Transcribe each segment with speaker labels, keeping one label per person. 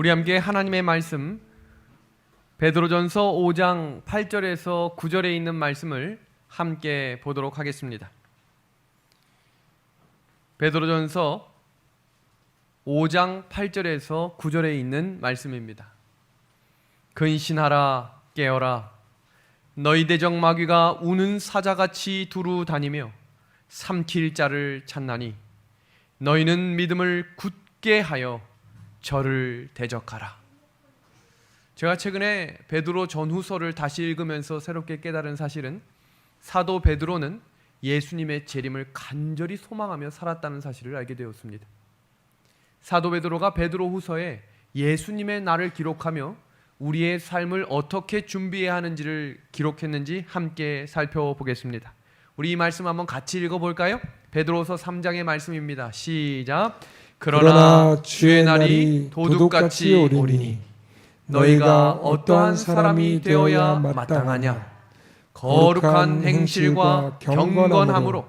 Speaker 1: 우리 함께 하나님의 말씀 베드로전서 5장 8절에서 9절에 있는 말씀을 함께 보도록 하겠습니다. 베드로전서 5장 8절에서 9절에 있는 말씀입니다. 근신하라 깨어라 너희 대적 마귀가 우는 사자같이 두루 다니며 삼킬 자를 찾나니 너희는 믿음을 굳게 하여 저를 대적하라. 제가 최근에 베드로 전후서를 다시 읽으면서 새롭게 깨달은 사실은 사도 베드로는 예수님의 재림을 간절히 소망하며 살았다는 사실을 알게 되었습니다. 사도 베드로가 베드로 후서에 예수님의 날을 기록하며 우리의 삶을 어떻게 준비해야 하는지를 기록했는지 함께 살펴보겠습니다. 우리 이 말씀 한번 같이 읽어볼까요? 베드로서 3장의 말씀입니다. 시작. 그러나 주의 날이 도둑같이 오리니 너희가 어떠한 사람이 되어야 마땅하냐? 거룩한 행실과 경건함으로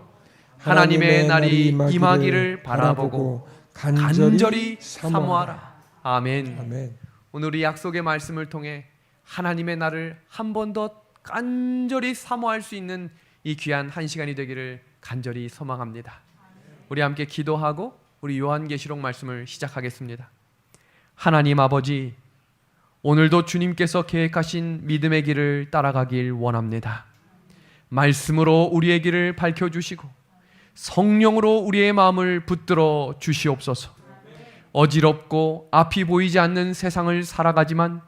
Speaker 1: 하나님의 날이 임하기를 바라보고 간절히 사모하라. 아멘.
Speaker 2: 아멘.
Speaker 1: 오늘 이 약속의 말씀을 통해 하나님의 날을 한 번 더 간절히 사모할 수 있는 이 귀한 한 시간이 되기를 간절히 소망합니다. 우리 함께 기도하고 우리 요한계시록 말씀을 시작하겠습니다. 하나님 아버지, 오늘도 주님께서 계획하신 믿음의 길을 따라가길 원합니다. 말씀으로 우리의 길을 밝혀주시고 성령으로 우리의 마음을 붙들어 주시옵소서. 어지럽고 앞이 보이지 않는 세상을 살아가지만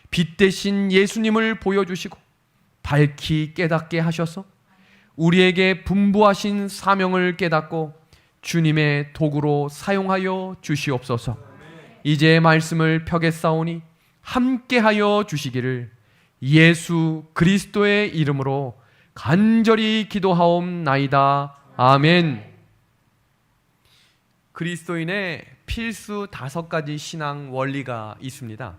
Speaker 1: 빛 대신 예수님을 보여주시고 밝히 깨닫게 하셔서 우리에게 분부하신 사명을 깨닫고 주님의 도구로 사용하여 주시옵소서. 이제 말씀을 펴겠사오니 함께하여 주시기를 예수 그리스도의 이름으로 간절히 기도하옵나이다. 아멘. 그리스도인의 필수 5가지 신앙 원리가 있습니다.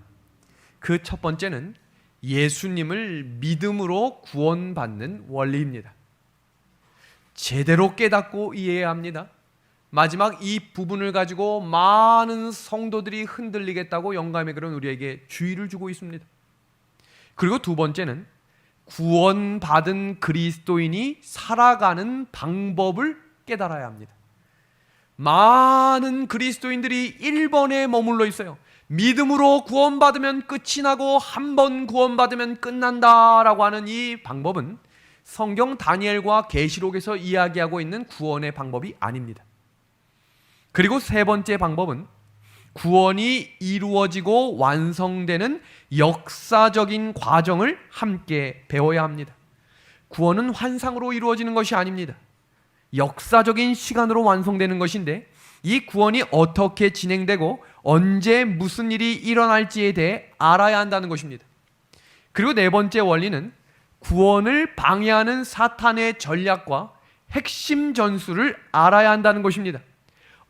Speaker 1: 그 첫 번째는 예수님을 믿음으로 구원받는 원리입니다. 제대로 깨닫고 이해해야 합니다. 마지막 이 부분을 가지고 많은 성도들이 흔들리겠다고 영감의 글은 우리에게 주의를 주고 있습니다. 그리고 두 번째는 구원받은 그리스도인이 살아가는 방법을 깨달아야 합니다. 많은 그리스도인들이 1번에 머물러 있어요. 믿음으로 구원받으면 끝이 나고 한 번 구원받으면 끝난다라고 하는 이 방법은 성경 다니엘과 계시록에서 이야기하고 있는 구원의 방법이 아닙니다. 그리고 세 번째 방법은 구원이 이루어지고 완성되는 역사적인 과정을 함께 배워야 합니다. 구원은 환상으로 이루어지는 것이 아닙니다. 역사적인 시간으로 완성되는 것인데 이 구원이 어떻게 진행되고 언제 무슨 일이 일어날지에 대해 알아야 한다는 것입니다. 그리고 네 번째 원리는 구원을 방해하는 사탄의 전략과 핵심 전술을 알아야 한다는 것입니다.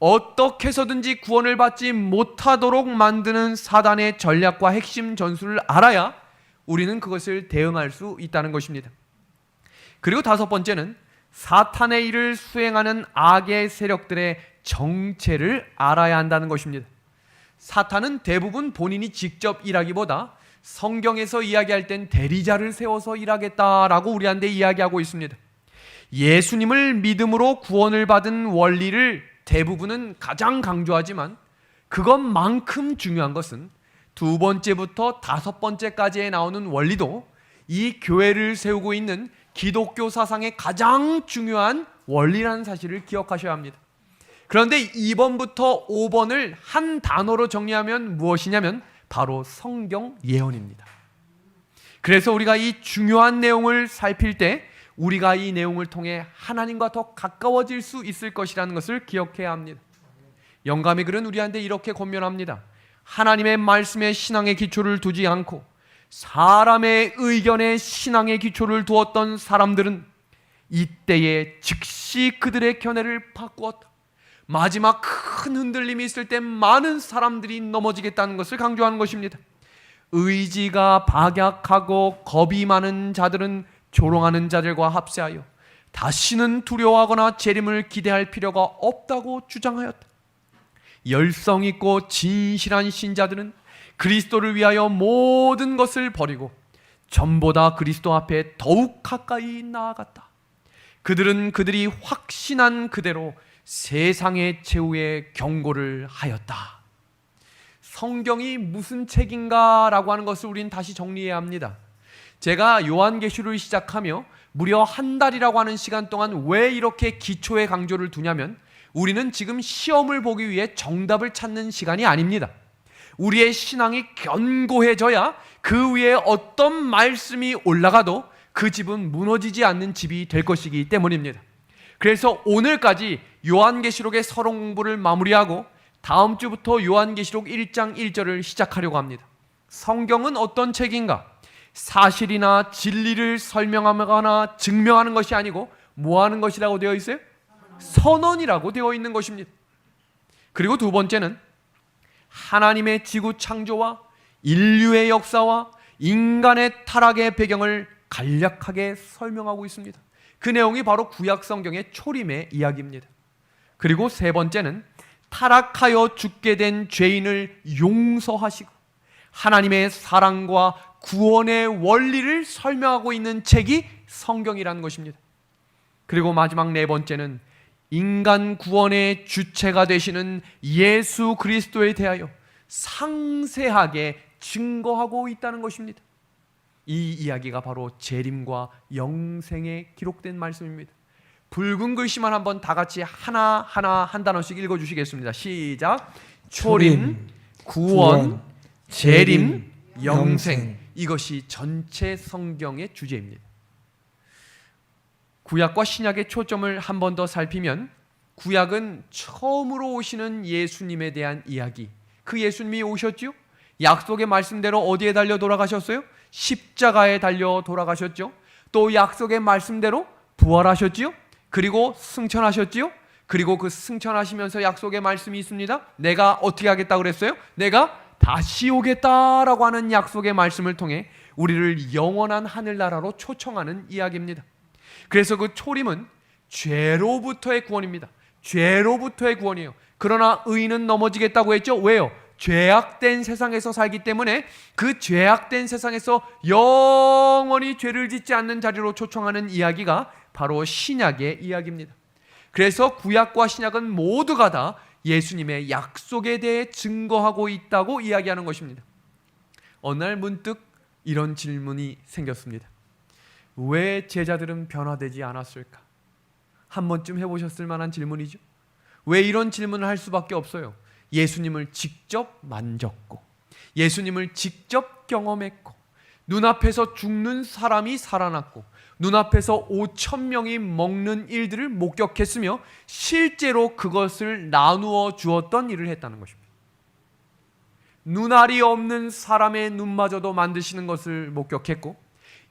Speaker 1: 어떻게 해서든지 구원을 받지 못하도록 만드는 사단의 전략과 핵심 전술을 알아야 우리는 그것을 대응할 수 있다는 것입니다. 그리고 5번째는 사탄의 일을 수행하는 악의 세력들의 정체를 알아야 한다는 것입니다. 사탄은 대부분 본인이 직접 일하기보다 성경에서 이야기할 땐 대리자를 세워서 일하겠다라고 우리한테 이야기하고 있습니다. 예수님을 믿음으로 구원을 받은 원리를 대부분은 가장 강조하지만 그것만큼 중요한 것은 2번째부터 5번째까지에 나오는 원리도 이 교회를 세우고 있는 기독교 사상의 가장 중요한 원리라는 사실을 기억하셔야 합니다. 그런데 2번부터 5번을 한 단어로 정리하면 무엇이냐면 바로 성경 예언입니다. 그래서 우리가 이 중요한 내용을 살필 때 우리가 이 내용을 통해 하나님과 더 가까워질 수 있을 것이라는 것을 기억해야 합니다. 영감의 글은 우리한테 이렇게 권면합니다. 하나님의 말씀에 신앙의 기초를 두지 않고 사람의 의견에 신앙의 기초를 두었던 사람들은 이때에 즉시 그들의 견해를 바꾸었다. 마지막 큰 흔들림이 있을 때 많은 사람들이 넘어지겠다는 것을 강조하는 것입니다. 의지가 박약하고 겁이 많은 자들은 조롱하는 자들과 합세하여 다시는 두려워하거나 재림을 기대할 필요가 없다고 주장하였다. 열성 있고 진실한 신자들은 그리스도를 위하여 모든 것을 버리고 전보다 그리스도 앞에 더욱 가까이 나아갔다. 그들은 그들이 확신한 그대로 세상의 최후의 경고를 하였다. 성경이 무슨 책인가라고 하는 것을 우린 다시 정리해야 합니다. 제가 요한계시록을 시작하며 무려 한 달이라고 하는 시간 동안 왜 이렇게 기초에 강조를 두냐면, 우리는 지금 시험을 보기 위해 정답을 찾는 시간이 아닙니다. 우리의 신앙이 견고해져야 그 위에 어떤 말씀이 올라가도 그 집은 무너지지 않는 집이 될 것이기 때문입니다. 그래서 오늘까지 요한계시록의 서론 공부를 마무리하고 다음 주부터 요한계시록 1장 1절을 시작하려고 합니다. 성경은 어떤 책인가? 사실이나 진리를 설명하거나 증명하는 것이 아니고 뭐 하는 것이라고 되어 있어요? 선언이라고 되어 있는 것입니다. 그리고 두 번째는 하나님의 지구 창조와 인류의 역사와 인간의 타락의 배경을 간략하게 설명하고 있습니다. 그 내용이 바로 구약 성경의 초림의 이야기입니다. 그리고 세 번째는 타락하여 죽게 된 죄인을 용서하시고 하나님의 사랑과 구원의 원리를 설명하고 있는 책이 성경이라는 것입니다. 그리고 마지막 네 번째는 인간 구원의 주체가 되시는 예수 그리스도에 대하여 상세하게 증거하고 있다는 것입니다. 이 이야기가 바로 재림과 영생에 기록된 말씀입니다. 붉은 글씨만 한번 다 같이 하나하나 한 단어씩 읽어주시겠습니다. 시작. 초림, 구원, 재림, 영생. 이것이 전체 성경의 주제입니다. 구약과 신약의 초점을 한 번 더 살피면, 구약은 처음으로 오시는 예수님에 대한 이야기. 그 예수님이 오셨죠? 약속의 말씀대로 어디에 달려 돌아가셨어요? 십자가에 달려 돌아가셨죠. 또 약속의 말씀대로 부활하셨지요. 그리고 승천하셨지요. 그리고 그 승천하시면서 약속의 말씀이 있습니다. 내가 어떻게 하겠다고 그랬어요? 내가 다시 오겠다라고 하는 약속의 말씀을 통해 우리를 영원한 하늘나라로 초청하는 이야기입니다. 그래서 그 초림은 죄로부터의 구원입니다. 죄로부터의 구원이에요. 그러나 의인은 넘어지겠다고 했죠. 왜요? 죄악된 세상에서 살기 때문에 그 죄악된 세상에서 영원히 죄를 짓지 않는 자리로 초청하는 이야기가 바로 신약의 이야기입니다. 그래서 구약과 신약은 모두가 다 예수님의 약속에 대해 증거하고 있다고 이야기하는 것입니다. 어느 날 문득 이런 질문이 생겼습니다. 왜 제자들은 변화되지 않았을까? 한 번쯤 해보셨을 만한 질문이죠. 왜 이런 질문을 할 수밖에 없어요? 예수님을 직접 만졌고 예수님을 직접 경험했고 눈앞에서 죽는 사람이 살아났고 눈앞에서 5,000명이 먹는 일들을 목격했으며 실제로 그것을 나누어 주었던 일을 했다는 것입니다. 눈알이 없는 사람의 눈마저도 만드시는 것을 목격했고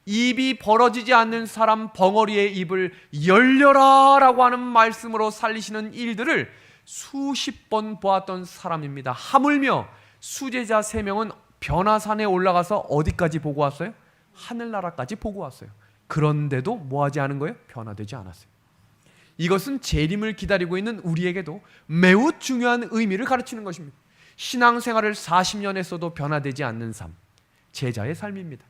Speaker 1: 입이 벌어지지 않는 사람 벙어리의 입을 열려라 라고 하는 말씀으로 살리시는 일들을 수십 번 보았던 사람입니다. 하물며 수제자 3명은 변화산에 올라가서 어디까지 보고 왔어요? 하늘나라까지 보고 왔어요. 그런데도 뭐하지 않은 거예요? 변화되지 않았어요. 이것은 재림을 기다리고 있는 우리에게도 매우 중요한 의미를 가르치는 것입니다. 신앙생활을 40년 했어도 변화되지 않는 삶, 제자의 삶입니다.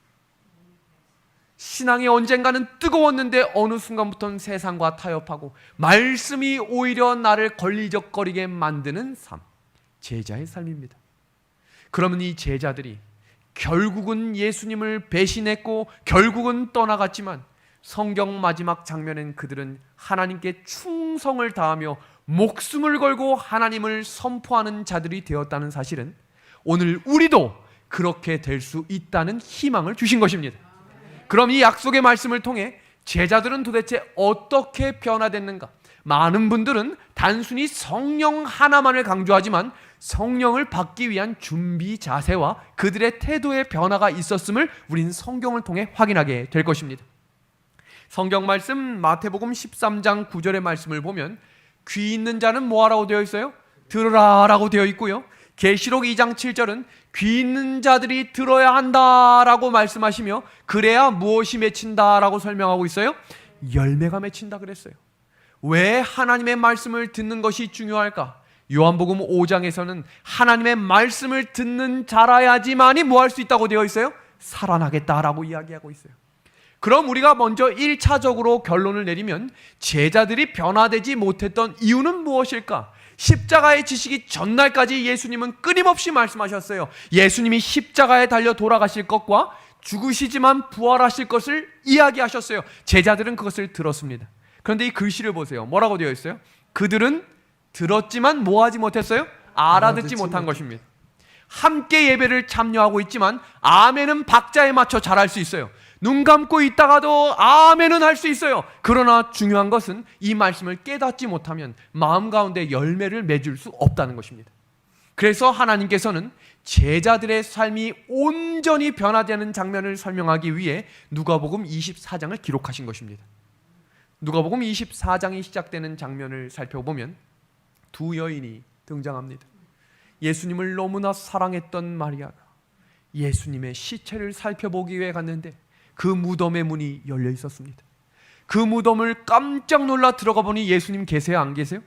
Speaker 1: 신앙이 언젠가는 뜨거웠는데 어느 순간부터는 세상과 타협하고 말씀이 오히려 나를 걸리적거리게 만드는 삶, 제자의 삶입니다. 그러면 이 제자들이 결국은 예수님을 배신했고 결국은 떠나갔지만 성경 마지막 장면엔 그들은 하나님께 충성을 다하며 목숨을 걸고 하나님을 선포하는 자들이 되었다는 사실은 오늘 우리도 그렇게 될 수 있다는 희망을 주신 것입니다. 그럼 이 약속의 말씀을 통해 제자들은 도대체 어떻게 변화됐는가? 많은 분들은 단순히 성령 하나만을 강조하지만 성령을 받기 위한 준비 자세와 그들의 태도의 변화가 있었음을 우린 성경을 통해 확인하게 될 것입니다. 성경 말씀 마태복음 13장 9절의 말씀을 보면 귀 있는 자는 뭐하라고 되어 있어요? 들으라 라고 되어 있고요. 계시록 2장 7절은 귀 있는 자들이 들어야 한다라고 말씀하시며 그래야 무엇이 맺힌다라고 설명하고 있어요? 열매가 맺힌다 그랬어요. 왜 하나님의 말씀을 듣는 것이 중요할까? 요한복음 5장에서는 하나님의 말씀을 듣는 자라야지만이 뭐 할 수 있다고 되어 있어요? 살아나겠다라고 이야기하고 있어요. 그럼 우리가 먼저 1차적으로 결론을 내리면 제자들이 변화되지 못했던 이유는 무엇일까? 십자가의 지시기 전날까지 예수님은 끊임없이 말씀하셨어요. 예수님이 십자가에 달려 돌아가실 것과 죽으시지만 부활하실 것을 이야기하셨어요. 제자들은 그것을 들었습니다. 그런데 이 글씨를 보세요. 뭐라고 되어 있어요? 그들은 들었지만 뭐 하지 못했어요? 알아듣지 못한 것입니다. 함께 예배를 참여하고 있지만 아멘은 박자에 맞춰 잘할 수 있어요. 눈 감고 있다가도 아멘은 할 수 있어요. 그러나 중요한 것은 이 말씀을 깨닫지 못하면 마음 가운데 열매를 맺을 수 없다는 것입니다. 그래서 하나님께서는 제자들의 삶이 온전히 변화되는 장면을 설명하기 위해 누가복음 24장을 기록하신 것입니다. 누가복음 24장이 시작되는 장면을 살펴보면 두 여인이 등장합니다. 예수님을 너무나 사랑했던 마리아가 예수님의 시체를 살펴보기 위해 갔는데 그 무덤의 문이 열려 있었습니다. 그 무덤을 깜짝 놀라 들어가 보니 예수님 계세요? 안 계세요?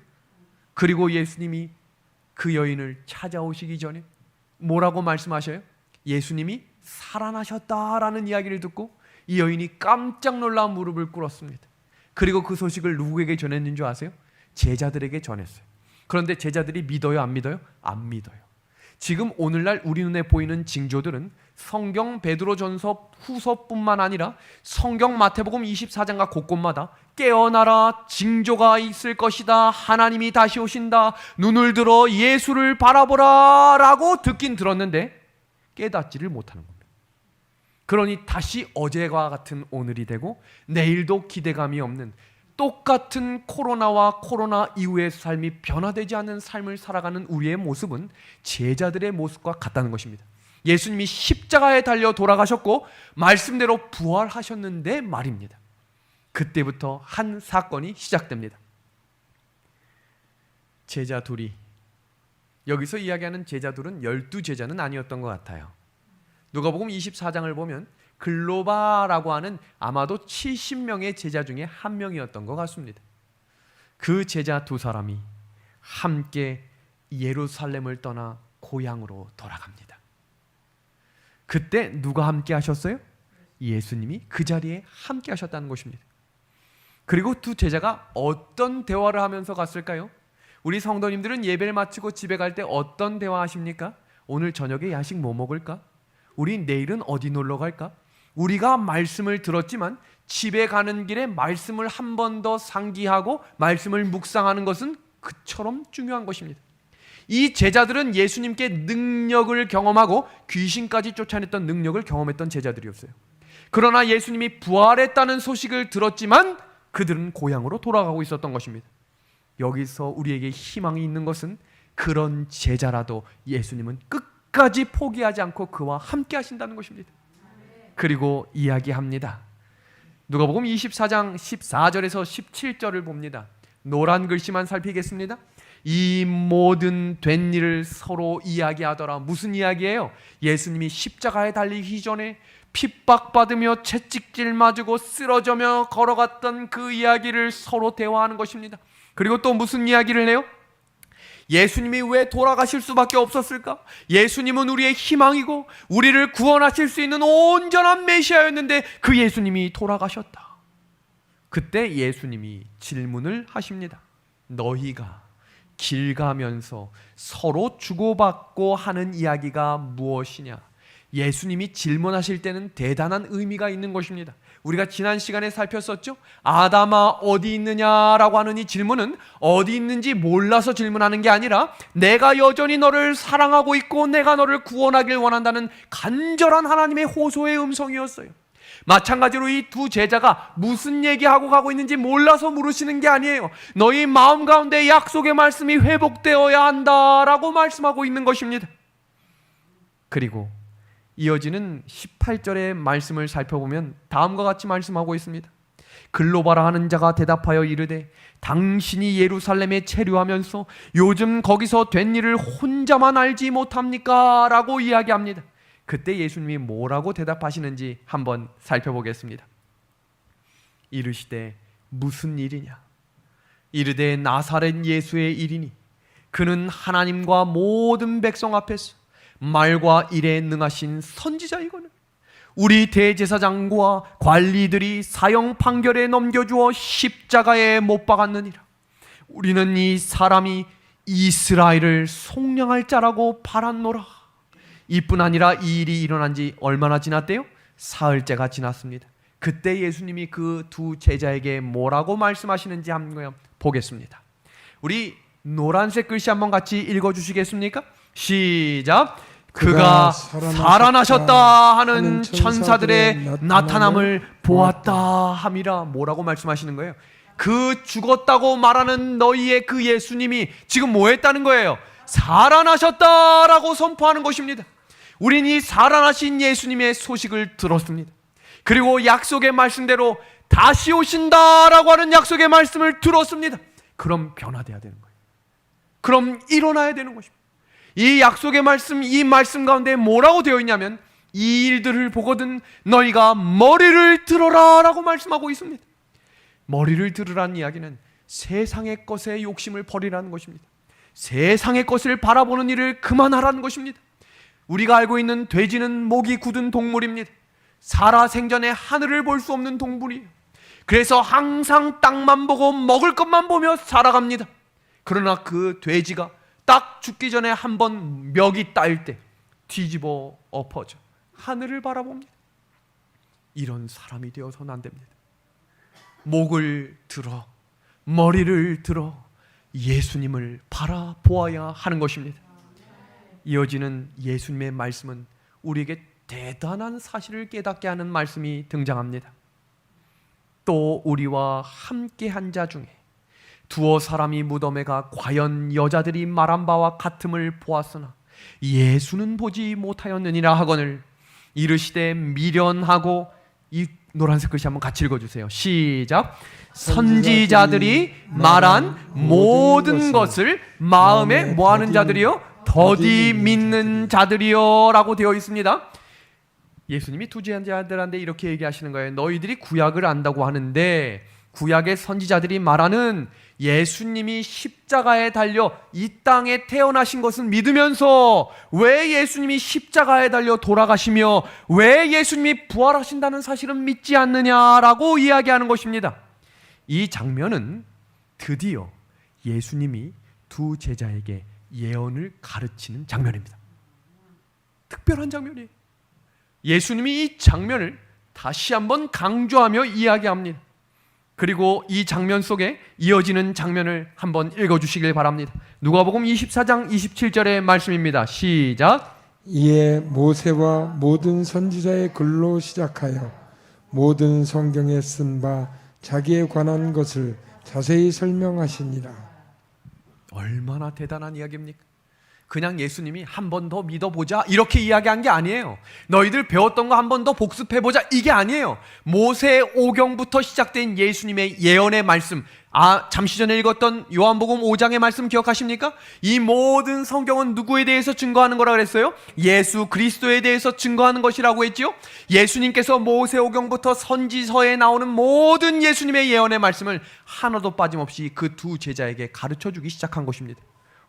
Speaker 1: 그리고 예수님이 그 여인을 찾아오시기 전에 뭐라고 말씀하셔요? 예수님이 살아나셨다라는 이야기를 듣고 이 여인이 깜짝 놀라 무릎을 꿇었습니다. 그리고 그 소식을 누구에게 전했는 줄 아세요? 제자들에게 전했어요. 그런데 제자들이 믿어요? 안 믿어요? 안 믿어요. 지금 오늘날 우리 눈에 보이는 징조들은 성경 베드로전서 후서뿐만 아니라 성경 마태복음 24장과 곳곳마다 깨어나라, 징조가 있을 것이다, 하나님이 다시 오신다, 눈을 들어 예수를 바라보라 라고 듣긴 들었는데 깨닫지를 못하는 겁니다. 그러니 다시 어제와 같은 오늘이 되고 내일도 기대감이 없는 똑같은 코로나와 코로나 이후의 삶이 변화되지 않는 삶을 살아가는 우리의 모습은 제자들의 모습과 같다는 것입니다. 예수님이 십자가에 달려 돌아가셨고 말씀대로 부활하셨는데 말입니다. 그때부터 한 사건이 시작됩니다. 제자 둘이, 여기서 이야기하는 제자 둘은 12제자는 아니었던 것 같아요. 누가복음 24장을 보면 글로바라고 하는 아마도 70명의 제자 중에 한 명이었던 것 같습니다. 그 제자 두 사람이 함께 예루살렘을 떠나 고향으로 돌아갑니다. 그때 누가 함께 하셨어요? 예수님이 그 자리에 함께 하셨다는 것입니다. 그리고 두 제자가 어떤 대화를 하면서 갔을까요? 우리 성도님들은 예배를 마치고 집에 갈 때 어떤 대화 하십니까? 오늘 저녁에 야식 뭐 먹을까? 우리 내일은 어디 놀러 갈까? 우리가 말씀을 들었지만 집에 가는 길에 말씀을 한 번 더 상기하고 말씀을 묵상하는 것은 그처럼 중요한 것입니다. 이 제자들은 예수님께 능력을 경험하고 귀신까지 쫓아냈던 능력을 경험했던 제자들이었어요. 그러나 예수님이 부활했다는 소식을 들었지만 그들은 고향으로 돌아가고 있었던 것입니다. 여기서 우리에게 희망이 있는 것은 그런 제자라도 예수님은 끝까지 포기하지 않고 그와 함께 하신다는 것입니다. 그리고 이야기합니다. 누가복음 24장 14절에서 17절을 봅니다. 노란 글씨만 살피겠습니다. 이 모든 된 일을 서로 이야기하더라. 무슨 이야기예요? 예수님이 십자가에 달리기 전에 핍박받으며 채찍질 맞고 쓰러져며 걸어갔던 그 이야기를 서로 대화하는 것입니다. 그리고 또 무슨 이야기를 해요? 예수님이 왜 돌아가실 수밖에 없었을까? 예수님은 우리의 희망이고 우리를 구원하실 수 있는 온전한 메시아였는데 그 예수님이 돌아가셨다. 그때 예수님이 질문을 하십니다. 너희가 길 가면서 서로 주고받고 하는 이야기가 무엇이냐? 예수님이 질문하실 때는 대단한 의미가 있는 것입니다. 우리가 지난 시간에 살폈었죠? 아담아 어디 있느냐라고 하는 이 질문은 어디 있는지 몰라서 질문하는 게 아니라 내가 여전히 너를 사랑하고 있고 내가 너를 구원하길 원한다는 간절한 하나님의 호소의 음성이었어요. 마찬가지로 이 두 제자가 무슨 얘기하고 가고 있는지 몰라서 물으시는 게 아니에요. 너희 마음 가운데 약속의 말씀이 회복되어야 한다라고 말씀하고 있는 것입니다. 그리고 이어지는 18절의 말씀을 살펴보면 다음과 같이 말씀하고 있습니다. 글로바라 하는 자가 대답하여 이르되 당신이 예루살렘에 체류하면서 요즘 거기서 된 일을 혼자만 알지 못합니까? 라고 이야기합니다. 그때 예수님이 뭐라고 대답하시는지 한번 살펴보겠습니다. 이르시되 무슨 일이냐? 이르되 나사렛 예수의 일이니 그는 하나님과 모든 백성 앞에서 말과 일에 능하신 선지자이거늘 우리 대제사장과 관리들이 사형 판결에 넘겨주어 십자가에 못 박았느니라. 우리는 이 사람이 이스라엘을 속량할 자라고 바랐노라. 이뿐 아니라 이 일이 일어난 지 얼마나 지났대요? 사흘째가 지났습니다. 그때 예수님이 그 두 제자에게 뭐라고 말씀하시는지 한번 보겠습니다. 우리 노란색 글씨 한번 같이 읽어주시겠습니까? 시작. 그가 살아나셨다 하는 천사들의 나타남을 보았다 함이라. 뭐라고 말씀하시는 거예요? 그 죽었다고 말하는 너희의 그 예수님이 지금 뭐 했다는 거예요? 살아나셨다라고 선포하는 것입니다. 우린 이 살아나신 예수님의 소식을 들었습니다. 그리고 약속의 말씀대로 다시 오신다라고 하는 약속의 말씀을 들었습니다. 그럼 변화돼야 되는 거예요. 그럼 일어나야 되는 것입니다. 이 약속의 말씀, 이 말씀 가운데 뭐라고 되어 있냐면 이 일들을 보거든 너희가 머리를 들어라 라고 말씀하고 있습니다. 머리를 들으라는 이야기는 세상의 것에 욕심을 버리라는 것입니다. 세상의 것을 바라보는 일을 그만하라는 것입니다. 우리가 알고 있는 돼지는 목이 굳은 동물입니다. 살아생전에 하늘을 볼 수 없는 동물이에요. 그래서 항상 땅만 보고 먹을 것만 보며 살아갑니다. 그러나 그 돼지가 딱 죽기 전에 한번 멱이 따일 때 뒤집어 엎어져 하늘을 바라봅니다. 이런 사람이 되어서는 안 됩니다. 목을 들어 머리를 들어 예수님을 바라보아야 하는 것입니다. 이어지는 예수님의 말씀은 우리에게 대단한 사실을 깨닫게 하는 말씀이 등장합니다. 또 우리와 함께 한 자 중에 두어 사람이 무덤에 가 과연 여자들이 말한 바와 같음을 보았으나 예수는 보지 못하였느니라 하거늘 이르시되 미련하고, 이 노란색 글씨 한번 같이 읽어주세요. 시작. 선지자들이 말한 모든 것을 마음에 뭐하는 자들이요? 더디 믿는 자들이요 라고 되어 있습니다. 예수님이 두 제자들한테 이렇게 얘기하시는 거예요. 너희들이 구약을 안다고 하는데 구약의 선지자들이 말하는 예수님이 십자가에 달려 이 땅에 태어나신 것은 믿으면서 왜 예수님이 십자가에 달려 돌아가시며 왜 예수님이 부활하신다는 사실은 믿지 않느냐라고 이야기하는 것입니다. 이 장면은 드디어 예수님이 두 제자에게 예언을 가르치는 장면입니다. 특별한 장면이에요. 예수님이 이 장면을 다시 한번 강조하며 이야기합니다. 그리고 이 장면 속에 이어지는 장면을 한번 읽어주시길 바랍니다. 누가복음 24장 27절의 말씀입니다. 시작.
Speaker 2: 이에 모세와 모든 선지자의 글로 시작하여 모든 성경에 쓴 바 자기에 관한 것을 자세히 설명하시니라.
Speaker 1: 얼마나 대단한 이야기입니까? 그냥 예수님이 한 번 더 믿어보자 이렇게 이야기한 게 아니에요. 너희들 배웠던 거 한 번 더 복습해보자 이게 아니에요. 모세 오경부터 시작된 예수님의 예언의 말씀, 잠시 전에 읽었던 요한복음 5장의 말씀 기억하십니까? 이 모든 성경은 누구에 대해서 증거하는 거라 그랬어요? 예수 그리스도에 대해서 증거하는 것이라고 했지요. 예수님께서 모세 오경부터 선지서에 나오는 모든 예수님의 예언의 말씀을 하나도 빠짐없이 그 두 제자에게 가르쳐주기 시작한 것입니다.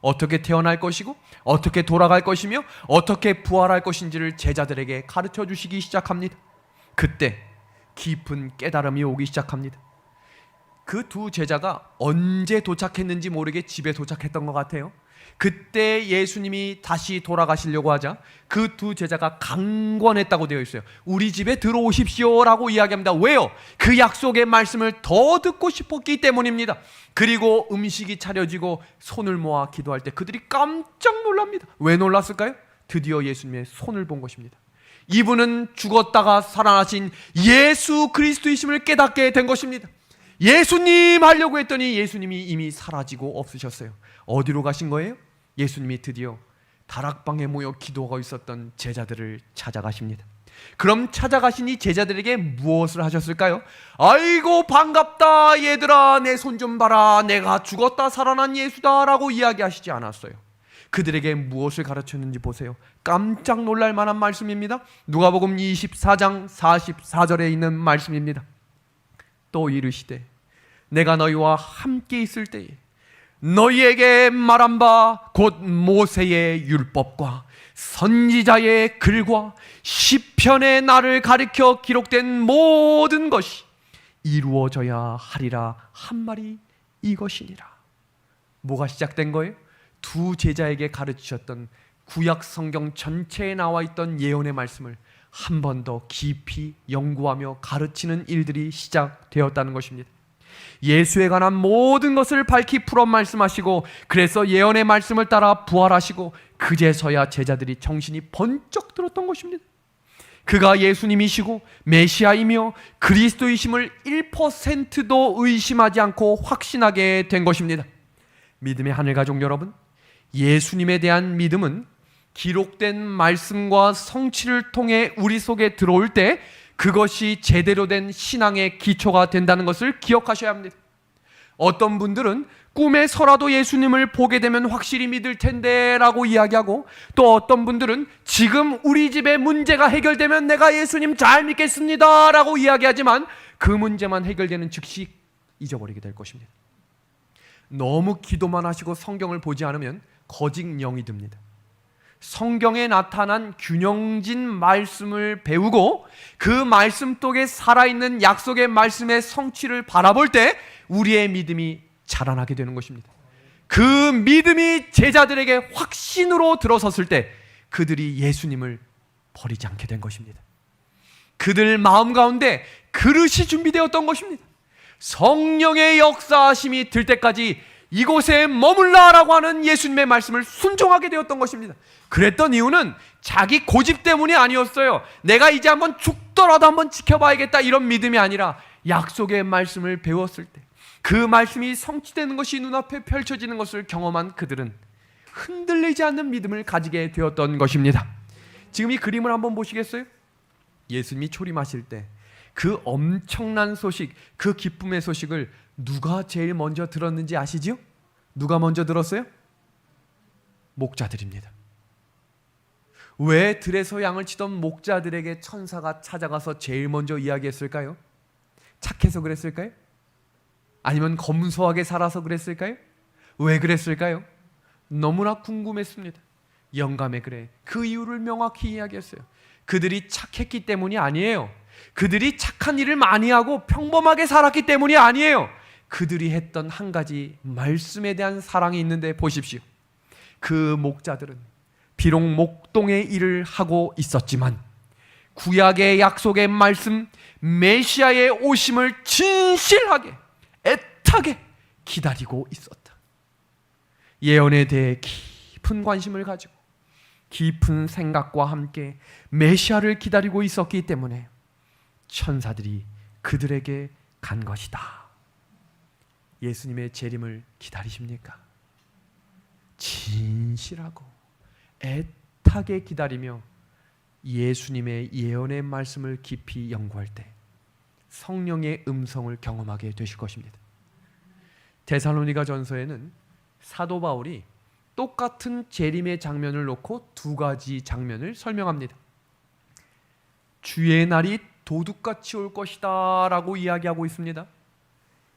Speaker 1: 어떻게 태어날 것이고 어떻게 돌아갈 것이며 어떻게 부활할 것인지를 제자들에게 가르쳐 주시기 시작합니다. 그때 깊은 깨달음이 오기 시작합니다. 그 두 제자가 언제 도착했는지 모르게 집에 도착했던 것 같아요. 그때 예수님이 다시 돌아가시려고 하자 그 두 제자가 강권했다고 되어 있어요. 우리 집에 들어오십시오 라고 이야기합니다. 왜요? 그 약속의 말씀을 더 듣고 싶었기 때문입니다. 그리고 음식이 차려지고 손을 모아 기도할 때 그들이 깜짝 놀랍니다. 왜 놀랐을까요? 드디어 예수님의 손을 본 것입니다. 이분은 죽었다가 살아나신 예수 그리스도이심을 깨닫게 된 것입니다. 예수님 하려고 했더니 예수님이 이미 사라지고 없으셨어요. 어디로 가신 거예요? 예수님이 드디어 다락방에 모여 기도하고 있었던 제자들을 찾아가십니다. 그럼 찾아가신 이 제자들에게 무엇을 하셨을까요? 아이고 반갑다 얘들아, 내 손 좀 봐라, 내가 죽었다 살아난 예수다 라고 이야기하시지 않았어요. 그들에게 무엇을 가르쳤는지 보세요. 깜짝 놀랄 만한 말씀입니다. 누가복음 24장 44절에 있는 말씀입니다. 또 이르시되 내가 너희와 함께 있을 때에 너희에게 말한 바 곧 모세의 율법과 선지자의 글과 시편의 나를 가리켜 기록된 모든 것이 이루어져야 하리라 한 말이 이것이니라. 뭐가 시작된 거예요? 두 제자에게 가르치셨던 구약 성경 전체에 나와 있던 예언의 말씀을 한 번 더 깊이 연구하며 가르치는 일들이 시작되었다는 것입니다. 예수에 관한 모든 것을 밝히 풀어 말씀하시고, 그래서 예언의 말씀을 따라 부활하시고, 그제서야 제자들이 정신이 번쩍 들었던 것입니다. 그가 예수님이시고 메시아이며 그리스도이심을 1%도 의심하지 않고 확신하게 된 것입니다. 믿음의 하늘 가족 여러분, 예수님에 대한 믿음은 기록된 말씀과 성취를 통해 우리 속에 들어올 때 그것이 제대로 된 신앙의 기초가 된다는 것을 기억하셔야 합니다. 어떤 분들은 꿈에서라도 예수님을 보게 되면 확실히 믿을 텐데 라고 이야기하고, 또 어떤 분들은 지금 우리 집에 문제가 해결되면 내가 예수님 잘 믿겠습니다 라고 이야기하지만 그 문제만 해결되는 즉시 잊어버리게 될 것입니다. 너무 기도만 하시고 성경을 보지 않으면 거짓 영이 듭니다. 성경에 나타난 균형진 말씀을 배우고 그 말씀 속에 살아있는 약속의 말씀의 성취를 바라볼 때 우리의 믿음이 자라나게 되는 것입니다. 그 믿음이 제자들에게 확신으로 들어섰을 때 그들이 예수님을 버리지 않게 된 것입니다. 그들 마음 가운데 그릇이 준비되었던 것입니다. 성령의 역사하심이 들 때까지 이곳에 머물라라고 하는 예수님의 말씀을 순종하게 되었던 것입니다. 그랬던 이유는 자기 고집 때문이 아니었어요. 내가 이제 한번 죽더라도 한번 지켜봐야겠다 이런 믿음이 아니라 약속의 말씀을 배웠을 때 그 말씀이 성취되는 것이 눈앞에 펼쳐지는 것을 경험한 그들은 흔들리지 않는 믿음을 가지게 되었던 것입니다. 지금 이 그림을 한번 보시겠어요? 예수님이 초림하실 때 그 엄청난 소식, 그 기쁨의 소식을 누가 제일 먼저 들었는지 아시지요? 누가 먼저 들었어요? 목자들입니다. 왜 들에서 양을 치던 목자들에게 천사가 찾아가서 제일 먼저 이야기했을까요? 착해서 그랬을까요? 아니면 검소하게 살아서 그랬을까요? 왜 그랬을까요? 너무나 궁금했습니다. 영감의 글에 그 이유를 명확히 이야기했어요. 그들이 착했기 때문이 아니에요. 그들이 착한 일을 많이 하고 평범하게 살았기 때문이 아니에요. 그들이 했던 한 가지 말씀에 대한 사랑이 있는데 보십시오. 그 목자들은 비록 목동의 일을 하고 있었지만 구약의 약속의 말씀 메시아의 오심을 진실하게 애타게 기다리고 있었다. 예언에 대해 깊은 관심을 가지고 깊은 생각과 함께 메시아를 기다리고 있었기 때문에 천사들이 그들에게 간 것이다. 예수님의 재림을 기다리십니까? 진실하고 애타게 기다리며 예수님의 예언의 말씀을 깊이 연구할 때 성령의 음성을 경험하게 되실 것입니다. 데살로니가 전서에는 사도 바울이 똑같은 재림의 장면을 놓고 두 가지 장면을 설명합니다. 주의 날이 도둑같이 올 것이다 라고 이야기하고 있습니다.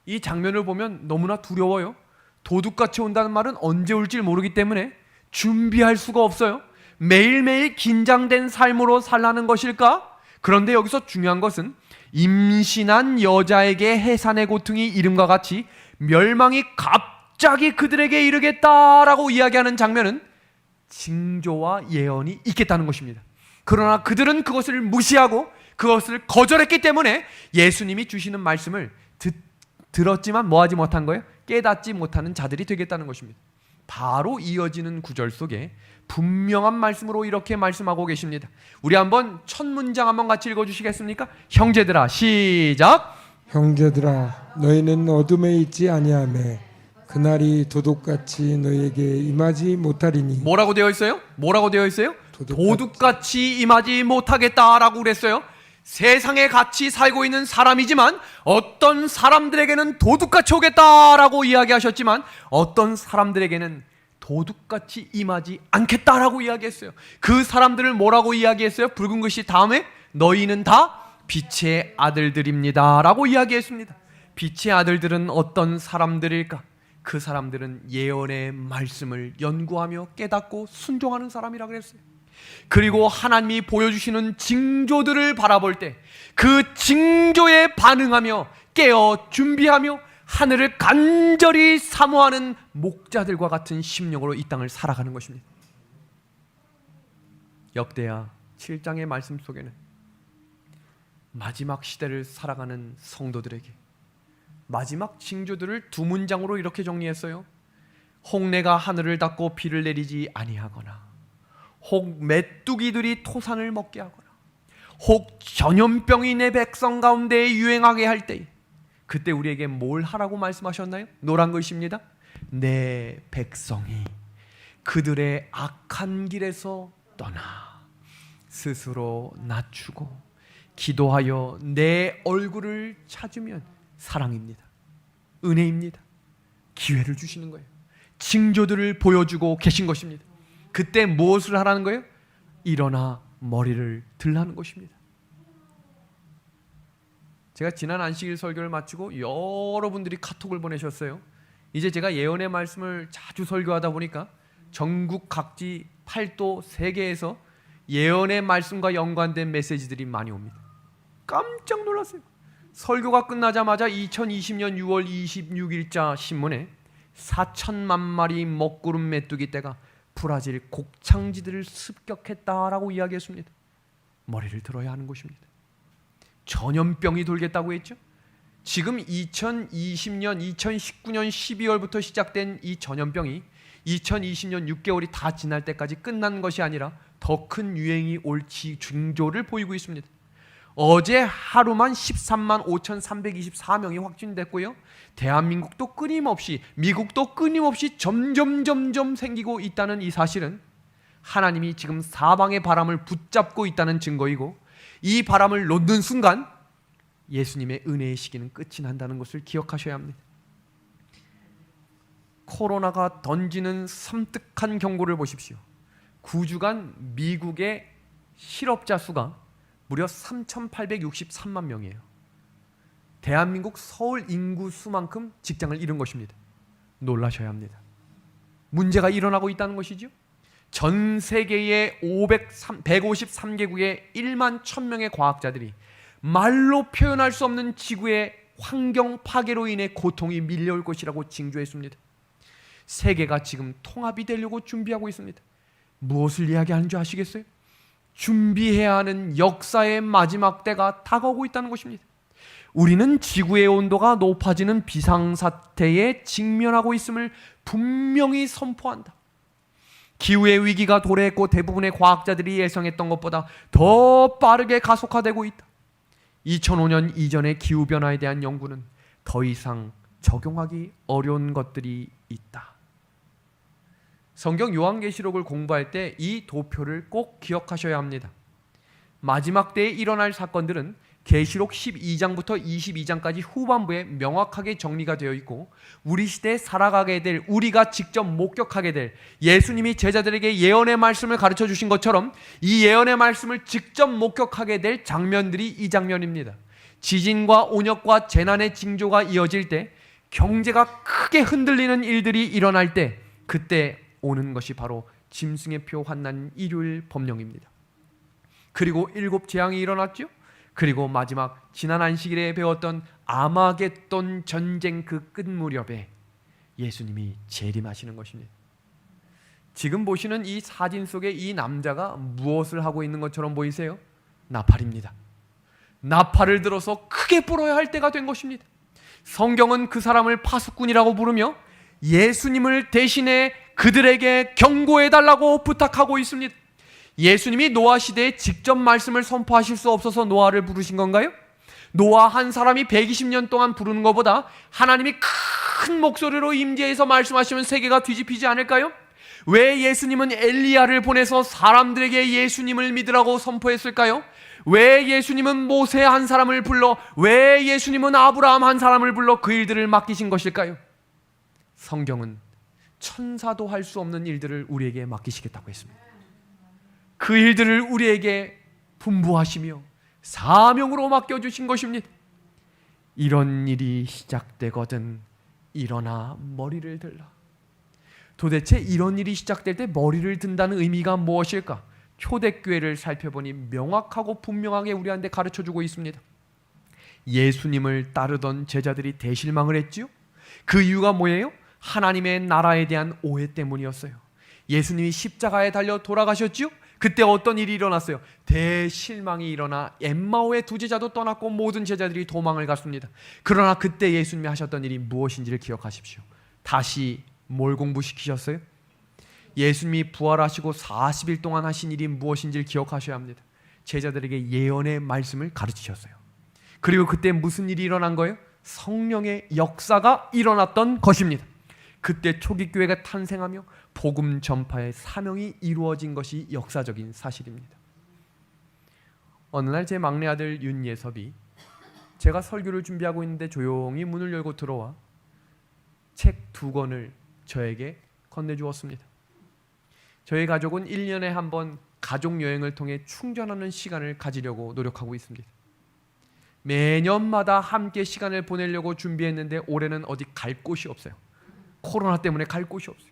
Speaker 1: 이 장면을 보면 너무나 두려워요. 도둑같이 온다는 말은 언제 올지 모르기 때문에 준비할 수가 없어요. 매일매일 긴장된 삶으로 살라는 것일까? 그런데 여기서 중요한 것은 임신한 여자에게 해산의 고통이 이름과 같이 멸망이 갑자기 그들에게 이르겠다라고 이야기하는 장면은 징조와 예언이 있겠다는 것입니다. 그러나 그들은 그것을 무시하고 그것을 거절했기 때문에 예수님이 주시는 말씀을 들었지만 뭐하지 못한 거예요? 깨닫지 못하는 자들이 되겠다는 것입니다. 바로 이어지는 구절 속에 분명한 말씀으로 이렇게 말씀하고 계십니다. 우리 한번 첫 문장 한번 같이 읽어주시겠습니까? 형제들아, 시작.
Speaker 2: 형제들아, 너희는 어둠에 있지 아니하매 그날이 도둑같이 너희에게 임하지 못하리니.
Speaker 1: 뭐라고 되어 있어요? 뭐라고 되어 있어요? 도둑같이 임하지 못하겠다라고 그랬어요. 세상에 같이 살고 있는 사람이지만 어떤 사람들에게는 도둑같이 오겠다라고 이야기하셨지만 어떤 사람들에게는 도둑같이 임하지 않겠다라고 이야기했어요. 그 사람들을 뭐라고 이야기했어요? 붉은 글씨 다음에 너희는 다 빛의 아들들입니다 라고 이야기했습니다. 빛의 아들들은 어떤 사람들일까? 그 사람들은 예언의 말씀을 연구하며 깨닫고 순종하는 사람이라 그랬어요. 그리고 하나님이 보여주시는 징조들을 바라볼 때 그 징조에 반응하며 깨어 준비하며 하늘을 간절히 사모하는 목자들과 같은 심령으로 이 땅을 살아가는 것입니다. 역대하 7장의 말씀 속에는 마지막 시대를 살아가는 성도들에게 마지막 징조들을 두 문장으로 이렇게 정리했어요. 혹내가 하늘을 닫고 비를 내리지 아니하거나, 혹 메뚜기들이 토산을 먹게 하거나, 혹 전염병이 내 백성 가운데 유행하게 할 때, 그때 우리에게 뭘 하라고 말씀하셨나요? 노란 글씨입니다. 내 백성이 그들의 악한 길에서 떠나 스스로 낮추고 기도하여 내 얼굴을 찾으면 사랑입니다. 은혜입니다. 기회를 주시는 거예요. 징조들을 보여주고 계신 것입니다. 그때 무엇을 하라는 거예요? 일어나 머리를 들라는 것입니다. 제가 지난 안식일 설교를 마치고 여러분들이 카톡을 보내셨어요. 이제 제가 예언의 말씀을 자주 설교하다 보니까 전국 각지 8도 세계에서 예언의 말씀과 연관된 메시지들이 많이 옵니다. 깜짝 놀랐어요. 설교가 끝나자마자 2020년 6월 26일자 신문에 4천만 마리 먹구름 메뚜기 떼가 브라질 곡창지들을 습격했다라고 이야기했습니다. 머리를 들어야 하는 것입니다. 전염병이 돌겠다고 했죠. 지금 2020년 2019년 12월부터 시작된 이 전염병이 2020년 6개월이 다 지날 때까지 끝난 것이 아니라 더 큰 유행이 올 징조를 보이고 있습니다. 어제 하루만 13만 5,324명이 확진됐고요. 대한민국도 끊임없이, 미국도 끊임없이 점점 생기고 있다는 이 사실은 하나님이 지금 사방의 바람을 붙잡고 있다는 증거이고, 이 바람을 놓는 순간 예수님의 은혜의 시기는 끝이 난다는 것을 기억하셔야 합니다. 코로나가 던지는 섬뜩한 경고를 보십시오. 9주간 미국의 실업자 수가 무려 3,863만 명이에요. 대한민국 서울 인구 수만큼 직장을 잃은 것입니다. 놀라셔야 합니다. 문제가 일어나고 있다는 것이죠. 전 세계의 153개국의 1만 1,000명의 과학자들이 말로 표현할 수 없는 지구의 환경 파괴로 인해 고통이 밀려올 것이라고 징조했습니다. 세계가 지금 통합이 되려고 준비하고 있습니다. 무엇을 이야기하는 줄 아시겠어요? 준비해야 하는 역사의 마지막 때가 다가오고 있다는 것입니다. 우리는 지구의 온도가 높아지는 비상사태에 직면하고 있음을 분명히 선포한다. 기후의 위기가 도래했고 대부분의 과학자들이 예상했던 것보다 더 빠르게 가속화되고 있다. 2005년 이전의 기후변화에 대한 연구는 더 이상 적용하기 어려운 것들이 있다. 성경 요한계시록을 공부할 때 이 도표를 꼭 기억하셔야 합니다. 마지막 때에 일어날 사건들은 계시록 12장부터 22장까지 후반부에 명확하게 정리가 되어 있고, 우리 시대에 살아가게 될, 우리가 직접 목격하게 될, 예수님이 제자들에게 예언의 말씀을 가르쳐 주신 것처럼 이 예언의 말씀을 직접 목격하게 될 장면들이 이 장면입니다. 지진과 온역과 재난의 징조가 이어질 때, 경제가 크게 흔들리는 일들이 일어날 때, 그때 오는 것이 바로 짐승의 표 환난 일요일 법령입니다. 그리고 7 재앙이 일어났죠. 그리고 마지막 지난 안식일에 배웠던 아마겟돈 전쟁 그 끝 무렵에 예수님이 재림하시는 것입니다. 지금 보시는 이 사진 속에 이 남자가 무엇을 하고 있는 것처럼 보이세요? 나팔입니다. 나팔을 들어서 크게 불어야 할 때가 된 것입니다. 성경은 그 사람을 파수꾼이라고 부르며 예수님을 대신해 그들에게 경고해달라고 부탁하고 있습니다. 예수님이 노아 시대에 직접 말씀을 선포하실 수 없어서 노아를 부르신 건가요? 노아 한 사람이 120년 동안 부르는 것보다 하나님이 큰 목소리로 임재해서 말씀하시면 세계가 뒤집히지 않을까요? 왜 예수님은 엘리야를 보내서 사람들에게 예수님을 믿으라고 선포했을까요? 왜 예수님은 모세 한 사람을 불러, 왜 예수님은 아브라함 한 사람을 불러 그 일들을 맡기신 것일까요? 성경은 천사도 할 수 없는 일들을 우리에게 맡기시겠다고 했습니다. 그 일들을 우리에게 분부하시며 사명으로 맡겨주신 것입니다. 이런 일이 시작되거든 일어나 머리를 들라. 도대체 이런 일이 시작될 때 머리를 든다는 의미가 무엇일까? 초대교회를 살펴보니 명확하고 분명하게 우리한테 가르쳐주고 있습니다. 예수님을 따르던 제자들이 대실망을 했지요. 그 이유가 뭐예요? 하나님의 나라에 대한 오해 때문이었어요. 예수님이 십자가에 달려 돌아가셨지요. 그때 어떤 일이 일어났어요? 대실망이 일어나 엠마오의 두 제자도 떠났고 모든 제자들이 도망을 갔습니다. 그러나 그때 예수님이 하셨던 일이 무엇인지를 기억하십시오. 다시 뭘 공부시키셨어요? 예수님이 부활하시고 40일 동안 하신 일이 무엇인지를 기억하셔야 합니다. 제자들에게 예언의 말씀을 가르치셨어요. 그리고 그때 무슨 일이 일어난 거예요? 성령의 역사가 일어났던 것입니다. 그때 초기 교회가 탄생하며 복음 전파의 사명이 이루어진 것이 역사적인 사실입니다. 어느 날 제 막내 아들 윤예섭이 제가 설교를 준비하고 있는데 조용히 문을 열고 들어와 책 2권을 저에게 건네주었습니다. 저희 가족은 1년에 한 번 가족 여행을 통해 충전하는 시간을 가지려고 노력하고 있습니다. 매년마다 함께 시간을 보내려고 준비했는데 올해는 어디 갈 곳이 없어요. 코로나 때문에 갈 곳이 없어요.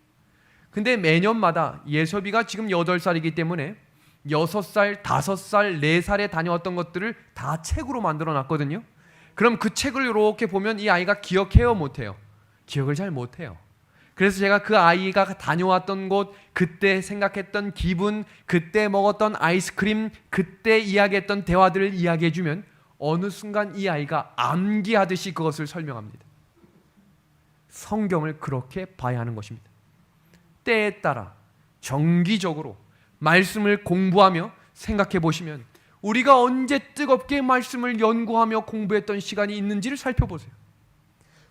Speaker 1: 근데 매년마다 예섭이가 지금 8살이기 때문에 6살, 5살, 4살에 다녀왔던 것들을 다 책으로 만들어 놨거든요. 그럼 그 책을 이렇게 보면 이 아이가 기억해요, 못해요? 기억을 잘 못해요. 그래서 제가 그 아이가 다녀왔던 곳, 그때 생각했던 기분, 그때 먹었던 아이스크림, 그때 이야기했던 대화들을 이야기해주면 어느 순간 이 아이가 암기하듯이 그것을 설명합니다. 성경을 그렇게 봐야 하는 것입니다. 때에 따라 정기적으로 말씀을 공부하며 생각해 보시면 우리가 언제 뜨겁게 말씀을 연구하며 공부했던 시간이 있는지를 살펴보세요.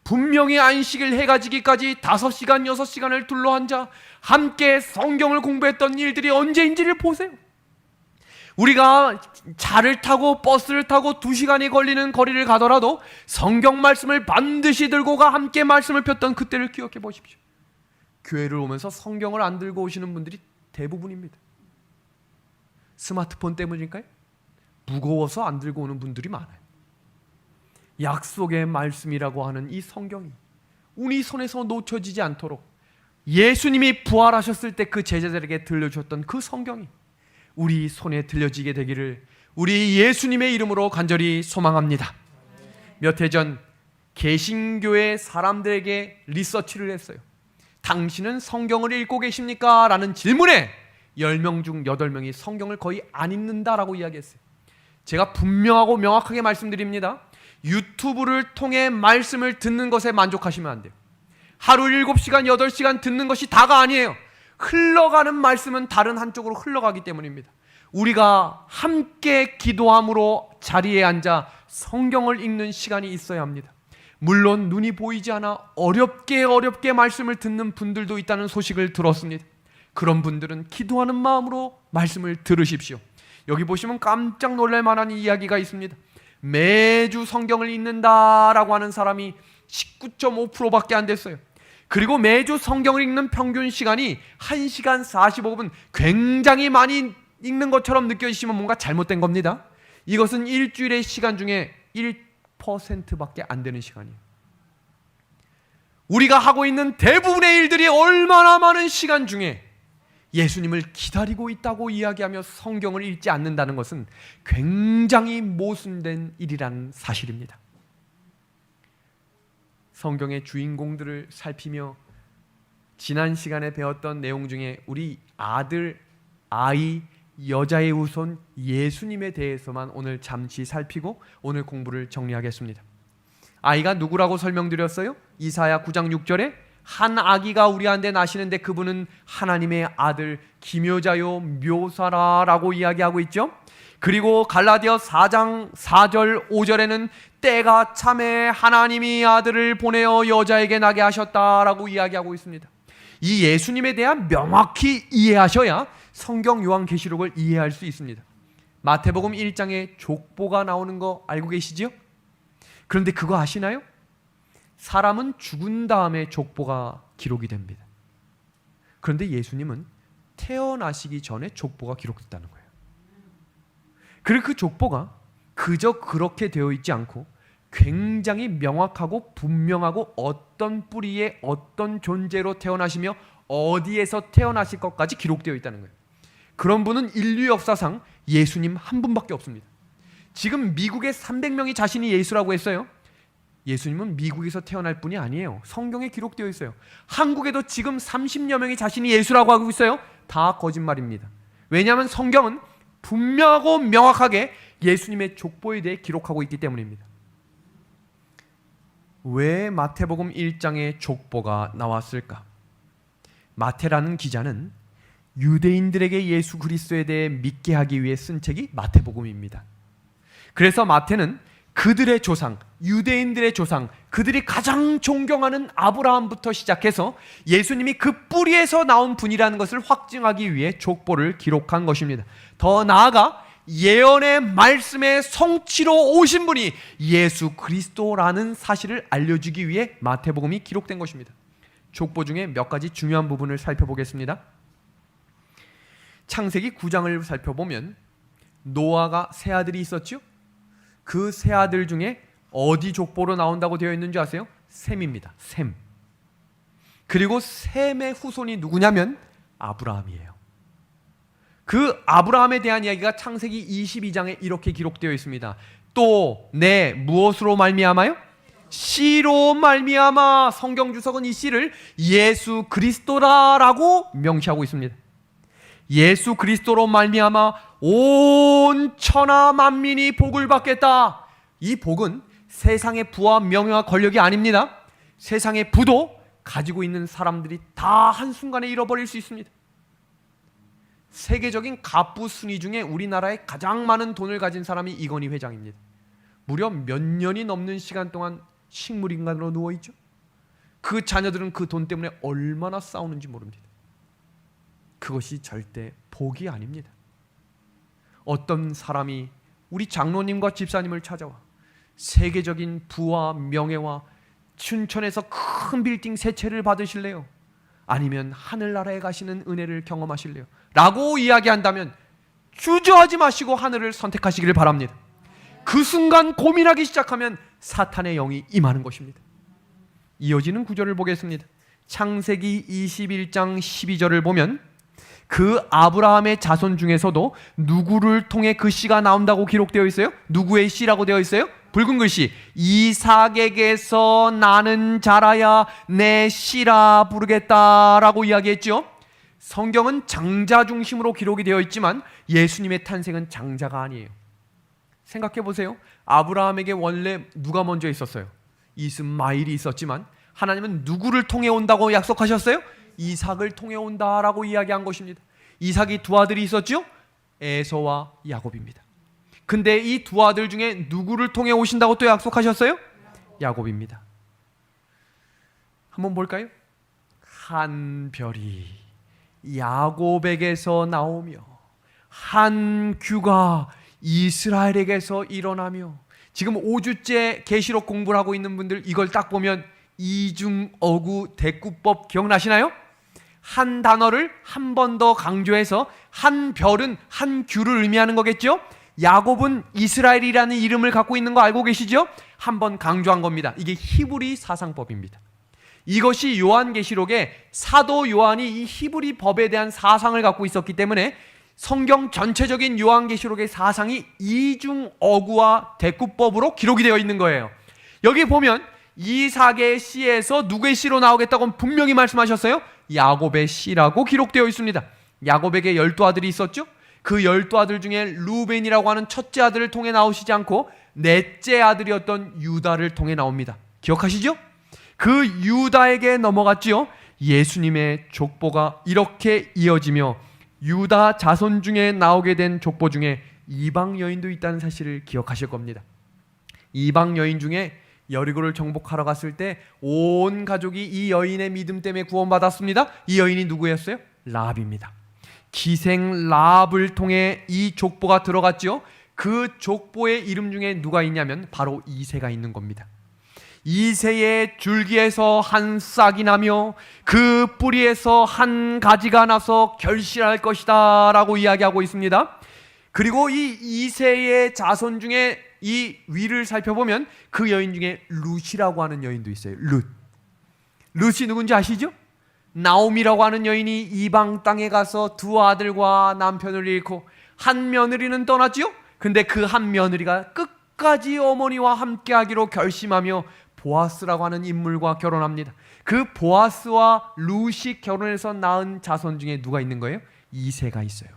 Speaker 1: 분명히 안식일 해가 지기까지 5시간, 6시간을 둘러앉아 함께 성경을 공부했던 일들이 언제인지를 보세요. 우리가 차를 타고 버스를 타고 2시간이 걸리는 거리를 가더라도 성경 말씀을 반드시 들고 가 함께 말씀을 폈던 그때를 기억해 보십시오. 교회를 오면서 성경을 안 들고 오시는 분들이 대부분입니다. 스마트폰 때문일까요? 무거워서 안 들고 오는 분들이 많아요. 약속의 말씀이라고 하는 이 성경이 우리 손에서 놓쳐지지 않도록 예수님이 부활하셨을 때 그 제자들에게 들려주셨던 그 성경이 우리 손에 들려지게 되기를 우리 예수님의 이름으로 간절히 소망합니다. 몇 해 전 개신교회 사람들에게 리서치를 했어요. 당신은 성경을 읽고 계십니까? 라는 질문에 10명 중 8명이 성경을 거의 안 읽는다라고 이야기했어요. 제가 분명하고 명확하게 말씀드립니다. 유튜브를 통해 말씀을 듣는 것에 만족하시면 안 돼요. 하루 7시간, 8시간 듣는 것이 다가 아니에요. 흘러가는 말씀은 다른 한쪽으로 흘러가기 때문입니다. 우리가 함께 기도함으로 자리에 앉아 성경을 읽는 시간이 있어야 합니다. 물론 눈이 보이지 않아 어렵게 말씀을 듣는 분들도 있다는 소식을 들었습니다. 그런 분들은 기도하는 마음으로 말씀을 들으십시오. 여기 보시면 깜짝 놀랄 만한 이야기가 있습니다. 매주 성경을 읽는다라고 하는 사람이 19.5%밖에 안 됐어요. 그리고 매주 성경을 읽는 평균 시간이 1시간 45분, 굉장히 많이 읽는 것처럼 느껴지시면 뭔가 잘못된 겁니다. 이것은 일주일의 시간 중에 1%밖에 안 되는 시간이에요. 우리가 하고 있는 대부분의 일들이 얼마나 많은 시간 중에 예수님을 기다리고 있다고 이야기하며 성경을 읽지 않는다는 것은 굉장히 모순된 일이라는 사실입니다. 성경의 주인공들을 살피며 지난 시간에 배웠던 내용 중에 우리 아들, 아이, 여자의 후손 예수님에 대해서만 오늘 잠시 살피고 오늘 공부를 정리하겠습니다. 아이가 누구라고 설명드렸어요? 이사야 9장 6절에 한 아기가 우리한테 나시는데 그분은 하나님의 아들 기묘자요 묘사라라고 이야기하고 있죠. 그리고 갈라디아 4장 4절 5절에는 때가 참에 하나님이 아들을 보내어 여자에게 나게 하셨다라고 이야기하고 있습니다. 이 예수님에 대한 명확히 이해하셔야 성경 요한계시록을 이해할 수 있습니다. 마태복음 1장에 족보가 나오는 거 알고 계시죠? 그런데 그거 아시나요? 사람은 죽은 다음에 족보가 기록이 됩니다. 그런데 예수님은 태어나시기 전에 족보가 기록됐다는 거예요. 그리고 그 족보가 그저 그렇게 되어 있지 않고 굉장히 명확하고 분명하고 어떤 뿌리에 어떤 존재로 태어나시며 어디에서 태어나실 것까지 기록되어 있다는 거예요. 그런 분은 인류 역사상 예수님 한 분밖에 없습니다. 지금 미국에 300명이 자신이 예수라고 했어요. 예수님은 미국에서 태어날 분이 아니에요. 성경에 기록되어 있어요. 한국에도 지금 30여 명이 자신이 예수라고 하고 있어요. 다 거짓말입니다. 왜냐하면 성경은 분명하고 명확하게 예수님의 족보에 대해 기록하고 있기 때문입니다. 왜 마태복음 1장에 족보가 나왔을까? 마태라는 기자는 유대인들에게 예수 그리스도에 대해 믿게 하기 위해 쓴 책이 마태복음입니다. 그래서 마태는 그들의 조상, 유대인들의 조상, 그들이 가장 존경하는 아브라함부터 시작해서 예수님이 그 뿌리에서 나온 분이라는 것을 확증하기 위해 족보를 기록한 것입니다. 더 나아가 예언의 말씀의 성취로 오신 분이 예수 그리스도라는 사실을 알려주기 위해 마태복음이 기록된 것입니다. 족보 중에 몇 가지 중요한 부분을 살펴보겠습니다. 창세기 9장을 살펴보면 노아가 세 아들이 있었죠? 그 세 아들 중에 어디 족보로 나온다고 되어 있는지 아세요? 셈입니다. 셈. 그리고 셈의 후손이 누구냐면 아브라함이에요. 그 아브라함에 대한 이야기가 창세기 22장에 이렇게 기록되어 있습니다. 또 내 무엇으로 말미암아요? 씨로 말미암아. 성경 주석은 이 씨를 예수 그리스도라라고 명시하고 있습니다. 예수 그리스도로 말미암아 온 천하 만민이 복을 받겠다. 이 복은 세상의 부와 명예와 권력이 아닙니다. 세상의 부도 가지고 있는 사람들이 다 한순간에 잃어버릴 수 있습니다. 세계적인 갑부 순위 중에 우리나라에 가장 많은 돈을 가진 사람이 이건희 회장입니다. 무려 몇 년이 넘는 시간 동안 식물인간으로 누워있죠. 그 자녀들은 그 돈 때문에 얼마나 싸우는지 모릅니다. 그것이 절대 복이 아닙니다. 어떤 사람이 우리 장로님과 집사님을 찾아와 세계적인 부와 명예와 춘천에서 큰 빌딩 세 채를 받으실래요? 아니면 하늘나라에 가시는 은혜를 경험하실래요? 라고 이야기한다면 주저하지 마시고 하늘을 선택하시기를 바랍니다. 그 순간 고민하기 시작하면 사탄의 영이 임하는 것입니다. 이어지는 구절을 보겠습니다. 창세기 21장 12절을 보면 그 아브라함의 자손 중에서도 누구를 통해 그 씨가 나온다고 기록되어 있어요? 누구의 씨라고 되어 있어요? 붉은 글씨 이삭에게서 나는 자라야 내 씨라 부르겠다라고 이야기했죠. 성경은 장자 중심으로 기록이 되어 있지만 예수님의 탄생은 장자가 아니에요. 생각해 보세요. 아브라함에게 원래 누가 먼저 있었어요? 이스마일이 있었지만 하나님은 누구를 통해 온다고 약속하셨어요? 이삭을 통해 온다라고 이야기한 것입니다. 이삭이 두 아들이 있었죠? 에서와 야곱입니다. 근데 이 두 아들 중에 누구를 통해 오신다고 또 약속하셨어요? 야곱입니다. 한번 볼까요? 한 별이 야곱에게서 나오며 한 규가 이스라엘에게서 일어나며. 지금 5주째 계시록 공부를 하고 있는 분들 이걸 딱 보면 이중어구 대꾸법 기억나시나요? 한 단어를 한 번 더 강조해서 한 별은 한 규를 의미하는 거겠죠? 야곱은 이스라엘이라는 이름을 갖고 있는 거 알고 계시죠? 한 번 강조한 겁니다. 이게 히브리 사상법입니다. 이것이 요한계시록에 사도 요한이 이 히브리 법에 대한 사상을 갖고 있었기 때문에 성경 전체적인 요한계시록의 사상이 이중어구와 대꾸법으로 기록이 되어 있는 거예요. 여기 보면 이삭의 씨에서 누구의 씨로 나오겠다고 분명히 말씀하셨어요? 야곱의 씨라고 기록되어 있습니다. 야곱에게 12아들이 있었죠? 그 12아들 중에 루벤이라고 하는 첫째 아들을 통해 나오시지 않고 넷째 아들이었던 유다를 통해 나옵니다. 기억하시죠? 그 유다에게 넘어갔지요. 예수님의 족보가 이렇게 이어지며 유다 자손 중에 나오게 된 족보 중에 이방 여인도 있다는 사실을 기억하실 겁니다. 이방 여인 중에 여리고를 정복하러 갔을 때 온 가족이 이 여인의 믿음 때문에 구원받았습니다. 이 여인이 누구였어요? 라합입니다. 기생 라합을 통해 이 족보가 들어갔죠. 그 족보의 이름 중에 누가 있냐면 바로 이새가 있는 겁니다. 이새의 줄기에서 한 싹이 나며 그 뿌리에서 한 가지가 나서 결실할 것이다 라고 이야기하고 있습니다. 그리고 이 이새의 자손 중에 이 위를 살펴보면 그 여인 중에 룻이라고 하는 여인도 있어요. 룻이 누군지 아시죠? 나오미라고 하는 여인이 이방 땅에 가서 두 아들과 남편을 잃고 한 며느리는 떠났지요. 근데 그 한 며느리가 끝까지 어머니와 함께하기로 결심하며 보아스라고 하는 인물과 결혼합니다. 그 보아스와 룻이 결혼해서 낳은 자손 중에 누가 있는 거예요? 이새가 있어요.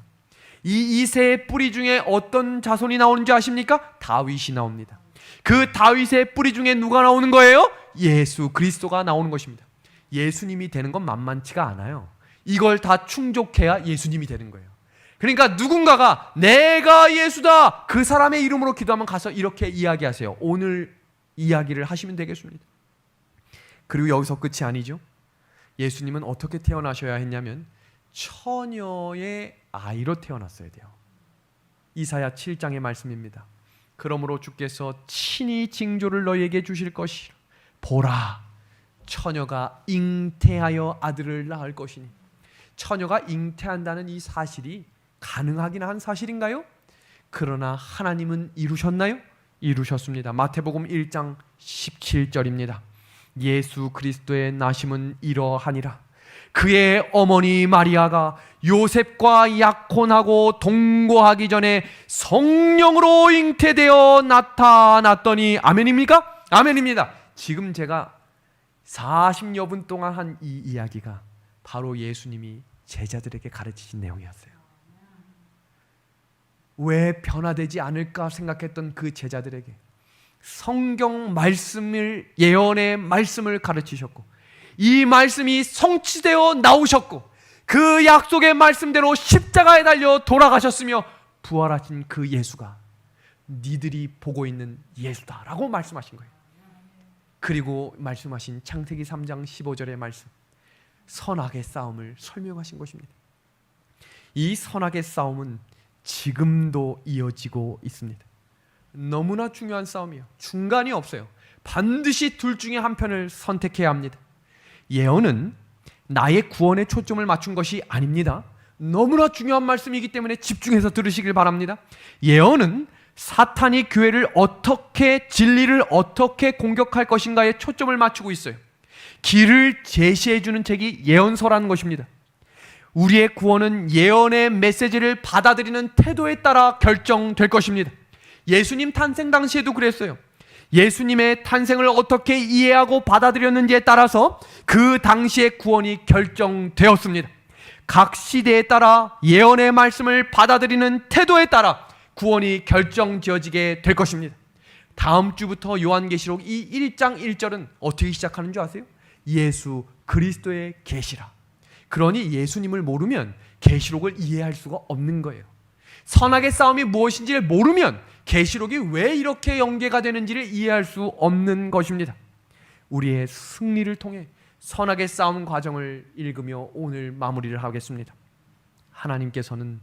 Speaker 1: 이 이새의 뿌리 중에 어떤 자손이 나오는지 아십니까? 다윗이 나옵니다. 그 다윗의 뿌리 중에 누가 나오는 거예요? 예수 그리스도가 나오는 것입니다. 예수님이 되는 건 만만치가 않아요. 이걸 다 충족해야 예수님이 되는 거예요. 그러니까 누군가가 내가 예수다, 그 사람의 이름으로 기도하면 가서 이렇게 이야기하세요. 오늘 이야기를 하시면 되겠습니다. 그리고 여기서 끝이 아니죠. 예수님은 어떻게 태어나셔야 했냐면 처녀의 아이로 태어났어야 돼요. 이사야 7장의 말씀입니다. 그러므로 주께서 친히 징조를 너희에게 주실 것이라. 보라, 처녀가 잉태하여 아들을 낳을 것이니. 처녀가 잉태한다는 이 사실이 가능하긴 한 사실인가요? 그러나 하나님은 이루셨나요? 이루셨습니다. 마태복음 1장 17절입니다. 예수 그리스도의 나심은 이러하니라. 그의 어머니 마리아가 요셉과 약혼하고 동거하기 전에 성령으로 잉태되어 나타났더니. 아멘입니까? 아멘입니다. 지금 제가 40여 분 동안 한 이 이야기가 바로 예수님이 제자들에게 가르치신 내용이었어요. 왜 변화되지 않을까 생각했던 그 제자들에게 성경 말씀을, 예언의 말씀을 가르치셨고, 이 말씀이 성취되어 나오셨고, 그 약속의 말씀대로 십자가에 달려 돌아가셨으며 부활하신 그 예수가 니들이 보고 있는 예수다라고 말씀하신 거예요. 그리고 말씀하신 창세기 3장 15절의 말씀, 선악의 싸움을 설명하신 것입니다. 이 선악의 싸움은 지금도 이어지고 있습니다. 너무나 중요한 싸움이에요. 중간이 없어요. 반드시 둘 중에 한 편을 선택해야 합니다. 예언은 나의 구원에 초점을 맞춘 것이 아닙니다. 너무나 중요한 말씀이기 때문에 집중해서 들으시길 바랍니다. 예언은 사탄이 교회를 어떻게, 진리를 어떻게 공격할 것인가에 초점을 맞추고 있어요. 길을 제시해주는 책이 예언서라는 것입니다. 우리의 구원은 예언의 메시지를 받아들이는 태도에 따라 결정될 것입니다. 예수님 탄생 당시에도 그랬어요. 예수님의 탄생을 어떻게 이해하고 받아들였는지에 따라서 그 당시의 구원이 결정되었습니다. 각 시대에 따라 예언의 말씀을 받아들이는 태도에 따라 구원이 결정지어지게 될 것입니다. 다음 주부터 요한계시록 이 1장 1절은 어떻게 시작하는 줄 아세요? 예수 그리스도의 계시라. 그러니 예수님을 모르면 계시록을 이해할 수가 없는 거예요. 선악의 싸움이 무엇인지를 모르면 계시록이 왜 이렇게 연계가 되는지를 이해할 수 없는 것입니다. 우리의 승리를 통해 선악의 싸움 과정을 읽으며 오늘 마무리를 하겠습니다. 하나님께서는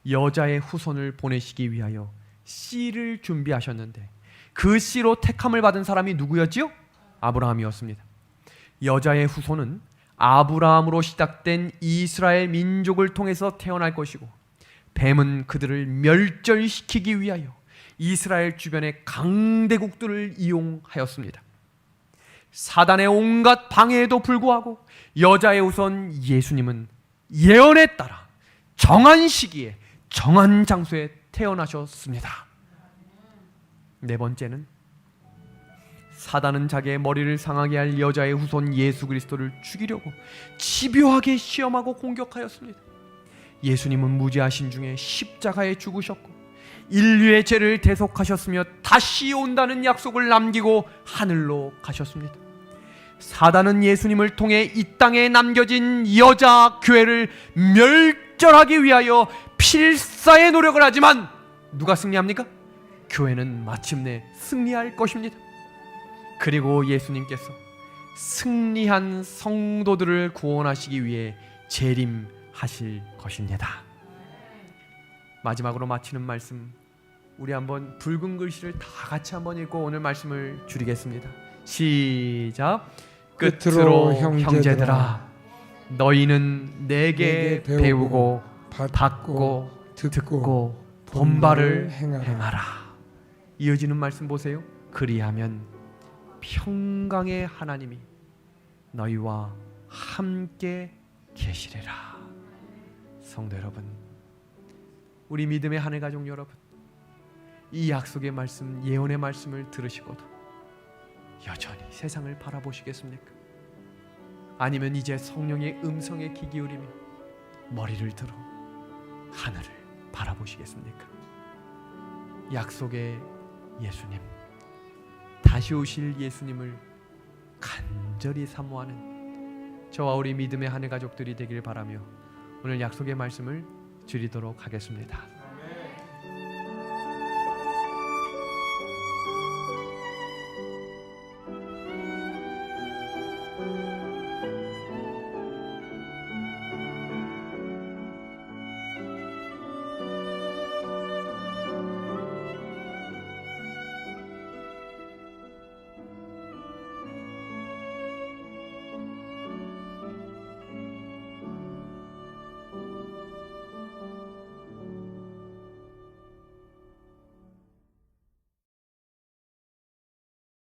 Speaker 1: 여자의 후손을 보내시기 위하여 씨를 준비하셨는데 그 씨로 택함을 받은 사람이 누구였지요? 아브라함이었습니다. 여자의 후손은 아브라함으로 시작된 이스라엘 민족을 통해서 태어날 것이고, 뱀은 그들을 멸절시키기 위하여 이스라엘 주변의 강대국들을 이용하였습니다. 사단의 온갖 방해에도 불구하고 여자의 후손 예수님은 예언에 따라 정한 시기에 정한 장소에 태어나셨습니다. 네 번째는 사단은 자기의 머리를 상하게 할 여자의 후손 예수 그리스도를 죽이려고 집요하게 시험하고 공격하였습니다. 예수님은 무지하신 중에 십자가에 죽으셨고 인류의 죄를 대속하셨으며 다시 온다는 약속을 남기고 하늘로 가셨습니다. 사단은 예수님을 통해 이 땅에 남겨진 여자 교회를 멸절하기 위하여 필사의 노력을 하지만 누가 승리합니까? 교회는 마침내 승리할 것입니다. 그리고 예수님께서 승리한 성도들을 구원하시기 위해 재림하실 것입니다. 마지막으로 마치는 말씀, 우리 한번 붉은 글씨를 다 같이 한번 읽고 오늘 말씀을 줄이겠습니다. 시작. 끝으로 형제들아, 너희는 내게 배우고 받고 듣고 본바를 행하라. 이어지는 말씀 보세요. 그리하면 평강의 하나님이 너희와 함께 계시리라. 성도 여러분, 우리 믿음의 하늘 가족 여러분, 이 약속의 말씀, 예언의 말씀을 들으시고도 여전히 세상을 바라보시겠습니까? 아니면 이제 성령의 음성에 귀 기울이며 머리를 들어 하늘을 바라보시겠습니까? 약속의 예수님, 다시 오실 예수님을 간절히 사모하는 저와 우리 믿음의 하늘 가족들이 되길 바라며 오늘 약속의 말씀을 드리도록 하겠습니다.